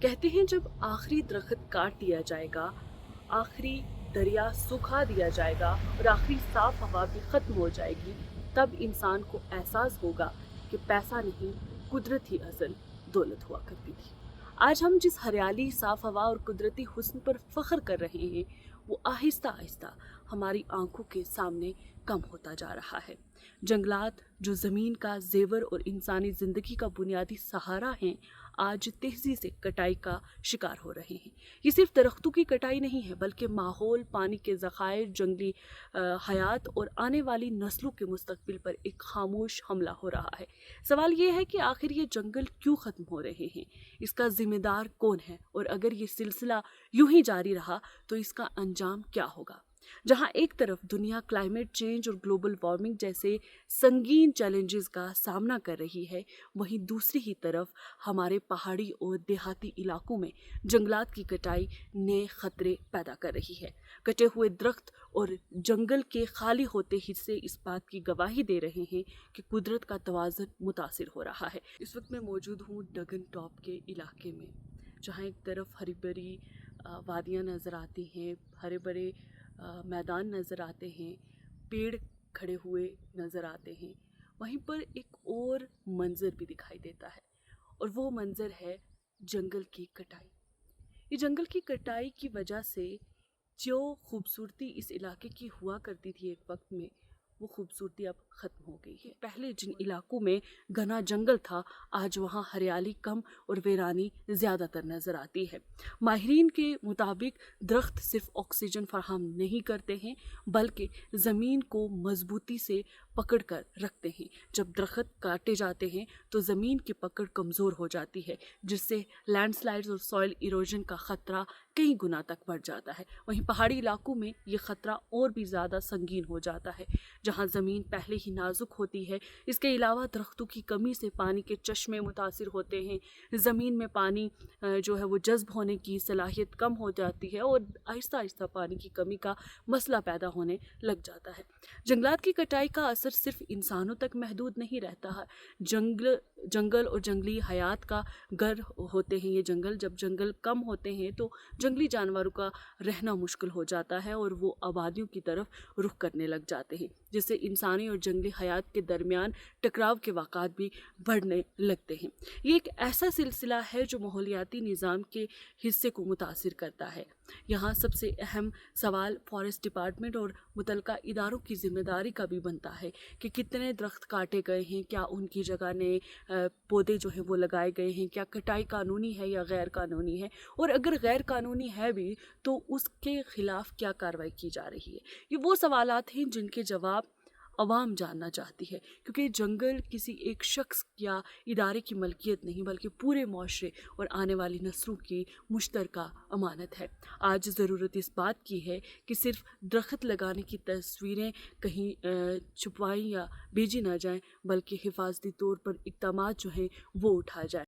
कहते हैं जब आखिरी दरख्त काट दिया जाएगा, आखिरी दरिया सुखा दिया जाएगा और आखिरी साफ हवा भी ख़त्म हो जाएगी, तब इंसान को एहसास होगा कि पैसा नहीं, कुदरत ही असल दौलत हुआ करती थी। आज हम जिस हरियाली, साफ हवा और कुदरती हुस्न पर फ़ख्र कर रहे हैं, वो आहिस्ता आहिस्ता हमारी आंखों के सामने कम होता जा रहा है। जंगलात जो ज़मीन का जेवर और इंसानी ज़िंदगी का बुनियादी सहारा हैं, आज तेज़ी से कटाई का शिकार हो रहे हैं। ये सिर्फ दरख्तों की कटाई नहीं है, बल्कि माहौल, पानी के ज़खायर, जंगली हयात और आने वाली नस्लों के मुस्तकबिल पर एक खामोश हमला हो रहा है। सवाल ये है कि आखिर ये जंगल क्यों ख़त्म हो रहे हैं, इसका ज़िम्मेदार कौन है, और अगर ये सिलसिला यूं ही जारी रहा तो इसका अंजाम क्या होगा। जहां एक तरफ दुनिया क्लाइमेट चेंज और ग्लोबल वार्मिंग जैसे संगीन चैलेंजेस का सामना कर रही है, वहीं दूसरी ही तरफ हमारे पहाड़ी और देहाती इलाकों में जंगलात की कटाई नए खतरे पैदा कर रही है। कटे हुए दरख्त और जंगल के खाली होते हिस्से इस बात की गवाही दे रहे हैं कि कुदरत का तवाज़ुन मुतासिर हो रहा है। इस वक्त मैं मौजूद हूँ डगन टॉप के इलाके में, जहाँ एक तरफ हरी भरी वादियाँ नज़र आती हैं, हरे भरे मैदान नज़र आते हैं, पेड़ खड़े हुए नज़र आते हैं। वहीं पर एक और मंज़र भी दिखाई देता है, और वो मंज़र है जंगल की कटाई। ये जंगल की कटाई की वजह से जो खूबसूरती इस इलाके की हुआ करती थी एक वक्त में, वो खूबसूरती अब ख़त्म हो गई है। पहले जिन इलाकों में घना जंगल था, आज वहाँ हरियाली कम और वीरानी ज़्यादातर नज़र आती है। माहिरीन के मुताबिक दरख्त सिर्फ ऑक्सीजन फराहम नहीं करते हैं, बल्कि ज़मीन को मजबूती से पकड़ कर रखते हैं। जब दरख्त काटे जाते हैं तो ज़मीन की पकड़ कमज़ोर हो जाती है, जिससे लैंडस्लाइड्स और सॉइल इरोजन का ख़तरा कई गुना तक बढ़ जाता है। वहीं पहाड़ी इलाकों में ये ख़तरा और भी ज़्यादा संगीन हो जाता है, जहाँ ज़मीन पहले ही नाजुक होती है। इसके अलावा दरख्तों की कमी से पानी के चश्मे मुतासिर होते हैं, ज़मीन में पानी जो है वो जज्ब होने की सलाहियत कम हो जाती है और आहिस्ता आहिस्ता पानी की कमी का मसला पैदा होने लग जाता है। जंगलात की कटाई का असर सिर्फ इंसानों तक महदूद नहीं रहता है। जंगल और जंगली हयात का घर होते हैं ये जंगल। जब जंगल कम होते हैं तो जंगली जानवरों का रहना मुश्किल हो जाता है और वो आबादियों की तरफ रुख करने लग जाते हैं, जिससे इंसानी और जंगली हयात के दरमियान टकराव के वाक़ात भी बढ़ने लगते हैं। ये एक ऐसा सिलसिला है जो माहौलियाती निज़ाम के हिस्से को मुतासिर करता है। यहाँ सबसे अहम सवाल फॉरेस्ट डिपार्टमेंट और मुतलका इदारों की ज़िम्मेदारी का भी बनता है कि कितने दरख्त काटे गए हैं, क्या उनकी जगह नए पौधे जो हैं वो लगाए गए हैं, क्या कटाई कानूनी है या गैर कानूनी है, और अगर गैर कानूनी है भी तो उसके ख़िलाफ़ क्या कार्रवाई की जा रही है। ये वो सवालात हैं जिनके जवाब अवाम जानना चाहती है, क्योंकि जंगल किसी एक शख्स या इदारे की मलकियत नहीं, बल्कि पूरे मुआशरे और आने वाली नस्लों की मुश्तरका अमानत है। आज ज़रूरत इस बात की है कि सिर्फ दरख्त लगाने की तस्वीरें कहीं छुपवाई या भेजी ना जाएं, बल्कि हिफाजती तौर पर इक़दामात जो हैं वो उठाए जाएं।